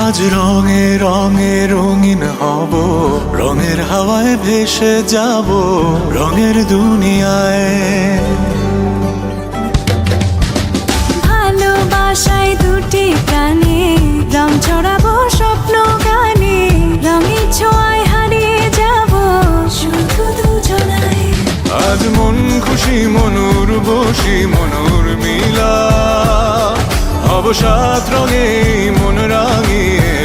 আজ রঙে রঙে রঙিন হব, রঙের হাওয়ায় ভেসে যাব রঙের দুনিয়ায়। ভালোবাসায় দুটি প্রাণে রং ছড়াবো স্বপ্ন গানে, রঙের ছোঁয়ায় হারিয়ে যাব শুধু দুজনায়। আজ মন খুশি মনুর বসি মনুর মিলা, হব সাত রঙে মন রাঙিয়ে